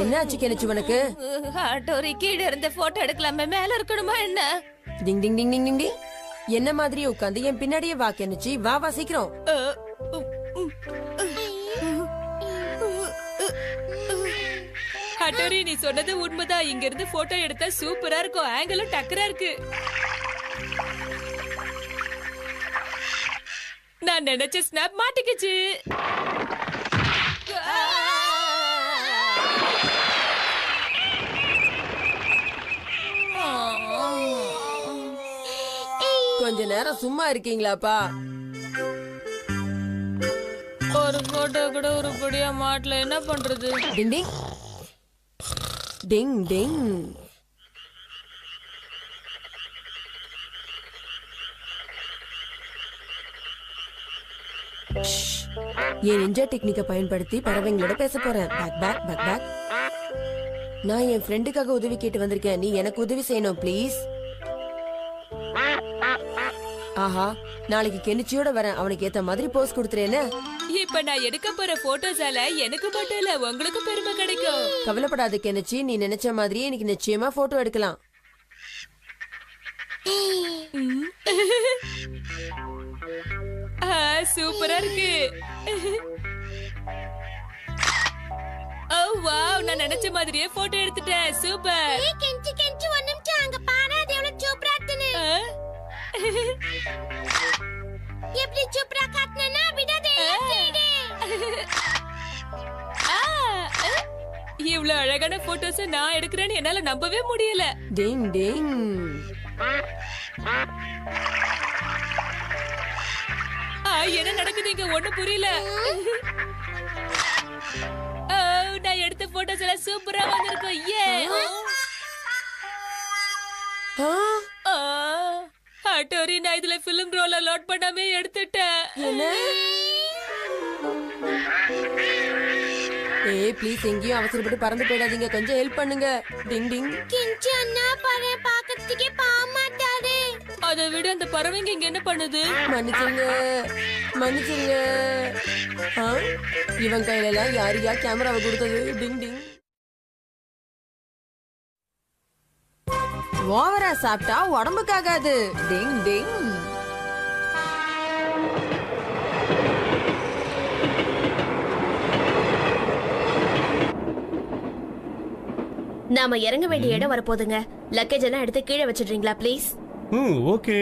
என்னாச்சு கெனிச்சு உனக்கு? ஆட்டோரி கீழ இருந்த போட்டோ எடுக்கலாமே, மேல இருக்கணுமா என்ன? டிங் டிங் டிங் டிங் டிங் டிங். என்ன மாதிரியே உட்காந்து என் பின்னாடியே வா கெனிச்சு. வா வா சீக்கிரம். ஆட்டோரி நீ சொன்னது உண்மைதான். இங்க இருந்து போட்டோ எடுத்தா சூப்பரா இருக்கும். ஆங்கிளும் டக்கரா இருக்கு. நான் நினைச்ச ஸ்னாப் மாட்டிக்கிச்சு. கொஞ்ச நேரம் சும்மா இருக்கீங்களாப்பா? ஒரு போட்டோ கூட உருப்படியா மாட்டல, என்ன பண்றது? டிங் டிங் டிங் டிங். என் நிஞ்சா டெக்னிக்கை பயன்படுத்தி பறவைங்களோட பேச போறேன். பேக் பேக் பேக் பேக். நான் என் ஃப்ரெண்டுக்காக உதவி கேட்டு வந்திருக்கேன். நீ எனக்கு உதவி செய்யணும் ப்ளீஸ். ஆஹா, நாளைக்கு கெனிச்சியோட வரேன். அவனுக்கு ஏத்த மாதிரி போஸ் கொடுத்துறேன்னு. இப்ப நான் எடுக்க போற போட்டோஸால எனக்கு மட்டும் இல்ல, உங்களுக்கு பெருமை கிடைக்கும். கவலைப்படாத கெனிச்சி, நீ நினைச்ச மாதிரியே எனக்கு நிச்சயமா போட்டோ எடுக்கலாம். சூப்பரா இருக்கு. ஓ வாவ், நான் நினைச்ச மாதிரியே போட்டோ எடுத்துட்டேன். சூப்பர். கெஞ்சி கெஞ்சி ஒரு நிமிஷம் அங்க பாரு, அது எவ்வளவு சூப்பரா இருக்குன்னு. எப்படி சூப்பரா காட்டுனா விடாதே. இவ்வளவு அழகான போட்டோஸ் நான் எடுக்கிறேன்னு என்னால நம்பவே முடியல. டிங் டிங். என்ன நடக்குது இங்க? ஒண்ணு புரியல. நான் எடுத்த போட்டோஸ் எல்லாம் சூப்பரா வந்திருக்கும். ஏ ஆட்டோரி, நான் இதுல பிலிம் ரோல லோட் பண்ணாமே எடுத்துட்டேன். ஏய் ப்ளீஸ், எங்கேயும் அவசரப்பட்டு பறந்து போயிடாதீங்க. கொஞ்சம் ஹெல்ப் பண்ணுங்க. டிங் டிங். கெஞ்சி அண்ணா பாரு, பாக்கிறதுக்கே பாமாட்டாரு. அதை விட அந்த பறவைங்க இங்க என்ன பண்ணுது? மன்னிச்சுங்க மன்னிச்சுங்க. இவன் கையில எல்லாம் யாரியா கேமராவை கொடுத்தது? டிங் டிங். ஓவரா சாப்பிட்டா உடம்புக்காகாது. டிங் டிங். நாம இறங்க வேண்டிய இடம் வரப்போதுங்க. லக்கேஜ் எல்லாம் எடுத்து கீழே வச்சிடுறீங்களா ப்ளீஸ்? ஓகே.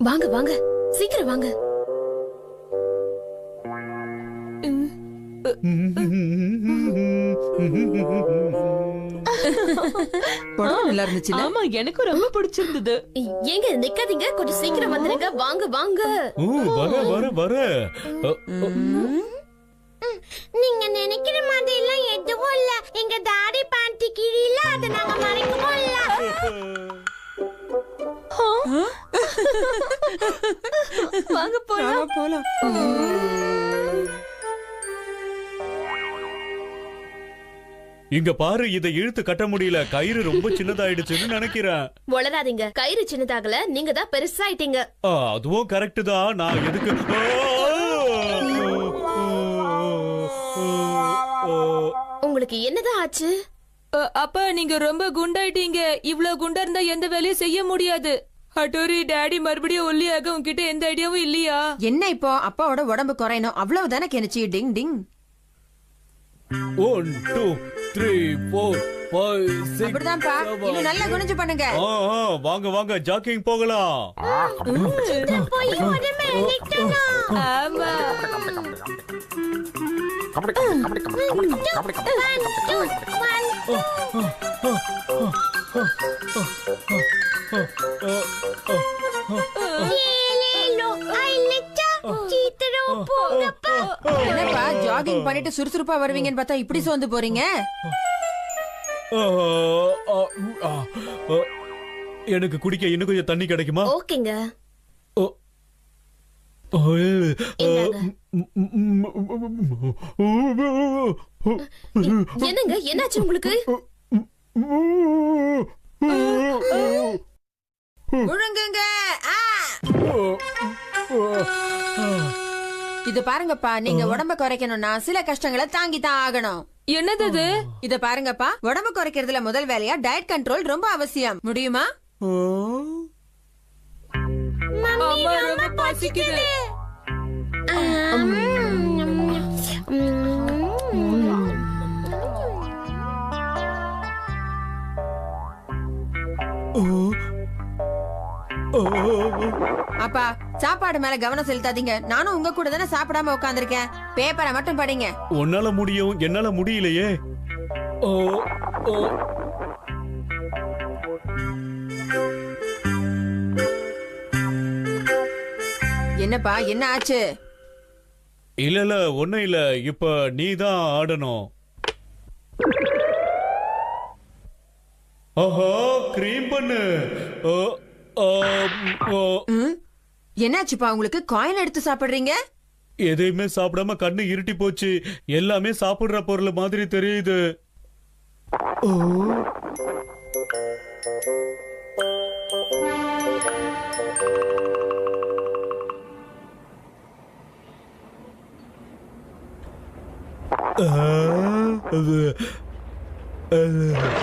வாங்க வாங்க, சீக்கிரம் வாங்க. படம் நல்லா இருந்துச்சு. ஆமா, எனக்கு ரொம்ப பிடிச்சிருந்தது. ஏங்க நிக்காதீங்க, கொஞ்சம் சீக்கிரம் வந்துருங்க. வாங்க வாங்க. வர வர வர. நீங்க நினைக்கிற மாதிரி எல்லாம் எதுவும் இல்ல. எங்க தாடி பாண்டி கீழ அத நாங்க மறைக்கவும் இல்ல. வாங்க போலாம். இங்க பாரு, இதை இழுத்து கட்ட முடியல. கயிறு ரொம்ப சின்னதாயிடுச்சுன்னு நினைக்கிறேன். வளராதீங்க, கயிறு சின்னதாகல, நீங்க தான் பெருசாயிட்டீங்க. அதுவும் கரெக்ட் தான். நான் எதுக்கு உங்களுக்கு என்னதான் ஆச்சு? அப்பா, நீங்க ரொம்ப குண்டாயிட்டீங்க. இவ்வளவு குண்டா இருந்தா எந்த வேலையும் செய்ய முடியாது. அட்டோரி, டாடி மறுபடியும் ஒல்லியாக உங்ககிட்ட எந்த ஐடியாவும் இல்லையா? என்ன இப்போ அப்பாவோட உடம்பு குறையணும் அவ்வளவுதானே கெனிச்சி? டிங் டிங். 1 2 3 4 5 6 அப்படிதான்ப்பா. இன்னும் நல்லா குனிஞ்சு பண்ணுங்க. வாங்க வாங்க, ஜாக்கிங் போகலாம். போய் உடம்பை இழுக்கணும். ஆமா. என்னப்பா ஜாகிங் பண்ணிட்டு சுறுசுறுப்பா வருவீங்கன்னு பார்த்தா இப்படி சோர்ந்து போறீங்க? எனக்கு குடிக்க இன்னும் கொஞ்சம் தண்ணி கிடைக்குமா? ஓகேங்க. என்னங்க என்னாச்சு உங்களுக்கு? முழுங்குங்க. இது பாருங்கப்பா, நீங்க உடம்ப குறைக்கணும்னா சில கஷ்டங்களை தாங்கி தான் ஆகணும். என்னது இது? இத பாருங்கப்பா, உடம்பு குறைக்கிறதுல முதல் வேலையா டயட் கண்ட்ரோல் ரொம்ப அவசியம். முடியுமா? அம்மா ரொம்ப பசிக்குது. அப்பா, சாப்பாடு மேல கவனம் செலுத்தாதீங்க. நானும் உங்க கூட தானே சாப்பிடாம உட்கார்ந்திருக்கேன். பேப்பரை மட்டும் படிங்க. உன்னால முடியும், என்னால முடியலையே. என்னப்பா, என்ன ஆச்சு? இல்ல ஒண்ணும் இல்ல. இப்ப நீ தான் ஆடணும். ஆஹா, கிரீம் பண்ணு. என்னாச்சுப்பா உங்களுக்கு? காயின் எடுத்து சாப்பிடுறீங்க? எதையுமே சாப்பிடாம கண்ணு இருட்டி போச்சு. எல்லாமே சாப்பிடுற பொருள் மாதிரி தெரியுது.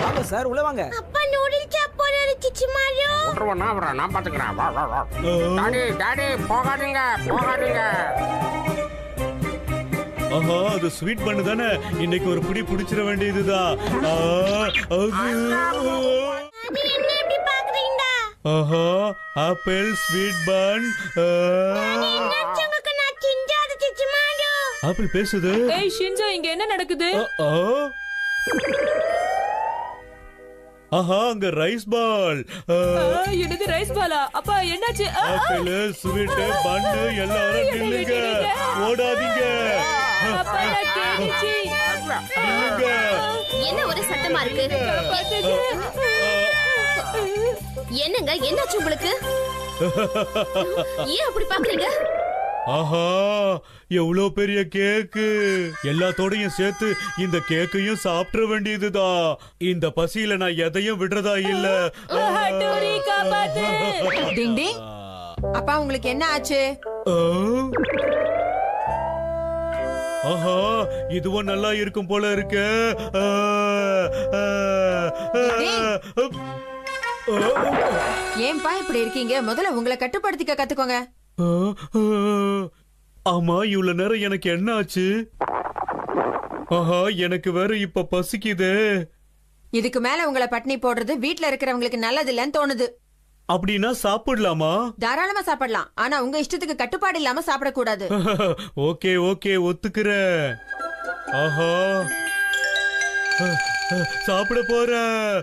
வாங்க சார், உள்ள வாங்க. அப்பா நூடுல்ஸ் சாப்பிடுறாரு சிச்சுமாரு. நான் பாத்துக்கிறேன். டாடி டாடி போகாதீங்க போகாதீங்க. ஆஹா, அது ஸ்வீட் பண்ணு தானே. இன்னைக்கு ஒரு புடி புடிச்சிட வேண்டியதுதான். அது என்ன இப்படி பாக்குறீங்க? ஆஹா, ஆப்பிள் ஸ்வீட் பன். என்னாச்சு உங்களுக்கு? நான் செஞ்சாது சிச்சுமாரு. ஆப்பிள் பேசுது. ஏய் ஷின்சோ, இங்க என்ன நடக்குது? ஆஹா, அங்க ரைஸ் பால். என்னது ரைஸ் பாலா? அப்பா என்னாச்சு? ஆப்பிள் ஸ்வீட் பன்னு எல்லாரும் நில்லுங்க, ஓடாதீங்க. அப்பா நான் கேட்டுச்சு. நில்லுங்க. என்ன ஒரு சத்தமா இருக்கு? என்னங்க என்னாச்சு உங்களுக்கு? ஏன் அப்படி பாக்குறீங்க? ஆஹா, எவ்வளவு பெரிய கேக்கு. எல்லாத்தோடையும் சேர்த்து இந்த கேக்கையும் சாப்பிட வேண்டியதுதான். இந்த பசியில நான் எதையும் விடுறதா இல்ல. ஹட்டோரி காப்பாத்து. டிங் டிங். அப்பா, உங்களுக்கு என்ன ஆச்சு? ஆஹா, இதுவும் நல்லா இருக்கும் போல இருக்கு. ஏன்பா இப்படி இருக்கீங்க? முதல்ல உங்களை கட்டுப்படுத்திக்க கத்துக்கோங்க. ஆமா, இவ்வளவு நேரம் எனக்கு என்ன ஆச்சு? ஆஹா, எனக்கு வேற இப்ப பசிக்குது. இதுக்கு மேல உங்களை பட்னி போடுறது வீட்ல இருக்கிறவங்களுக்கு நல்லது இல்லைன்னு தோணுது. அப்படின்னா சாப்பிடலாமா? தாராளமா சாப்பிடலாம், ஆனா உங்க இஷ்டத்துக்கு கட்டுப்பாடு இல்லாம சாப்பிடக்கூடாது. ஓகே ஓகே, ஒத்துக்கிறேன். ஆஹா, சாப்பிட போறேன்.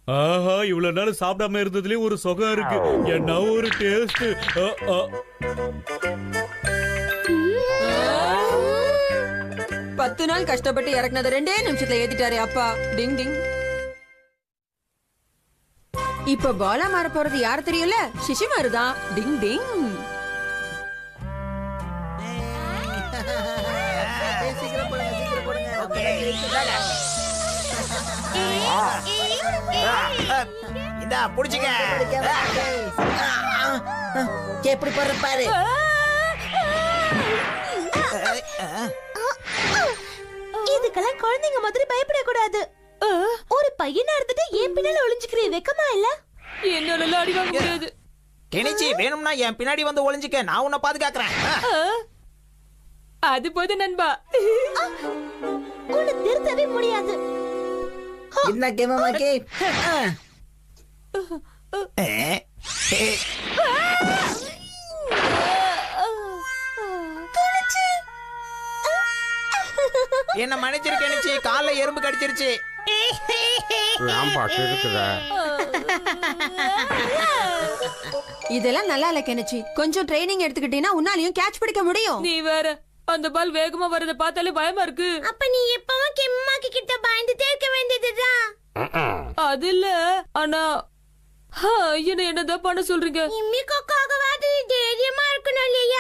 ஆஹா, இவ்வளவு நாள் சாப்பிடாம இருந்ததுலயே ஒரு சுகம் இருக்கு. என்ன ஒரு டேஸ்ட். 10 நாள் கஷ்டப்பட்டு இறக்குனது 2 நிமிஷத்துல ஏத்திட்டாரு அப்பா. டிங் டிங். இப்ப பாலா மாற போறது யாரு தெரியல? சிஷிமாரு தான். டிங் டிங். இதா புடிச்சுக்க. எப்படி போற பாரு. இதுக்கெல்லாம் குழந்தைங்க மாதிரி பயப்படக்கூடாது. ஒரு பையனா இருந்துட்டு ஏன் பின்னால ஒளிஞ்சுக்கிறீ? வெக்கமா இல்ல? என்னால அடி வாங்க முடியாது. கெனிச்சி, வேணும்னா என் பின்னாடி வந்து ஒளிஞ்சுக்க, நான் உன்னை பாதுகாக்கிறேன். அது போது நண்பா. உன்னை திருத்தவே முடியாது. என்ன கேமமாக்கே? என்ன மன்னிச்சிரு கெனிச்சி, கால்ல எறும்பு கடிச்சிருச்சு. இதெல்லாம் நல்லா இல்ல கெனிச்சி. கொஞ்சம் ட்ரைனிங் எடுத்துக்கிட்டீங்கன்னா உன்னாலையும் கேட்ச் பிடிக்க முடியும். நீ வேற, அந்த பால் வேகமா வரத பார்த்தாலே பயமா இருக்கு. அப்ப நீ எப்பவும் கெம்மாக்கி கிட்ட பயந்துட்டே இருக்க வேண்டியதுதான். அது இல்ல, ஆனா என்ன என்னதான் பண்ண சொல்றீங்க? இம்மிக்காகவாது தைரியமா இருக்கணும் இல்லையா?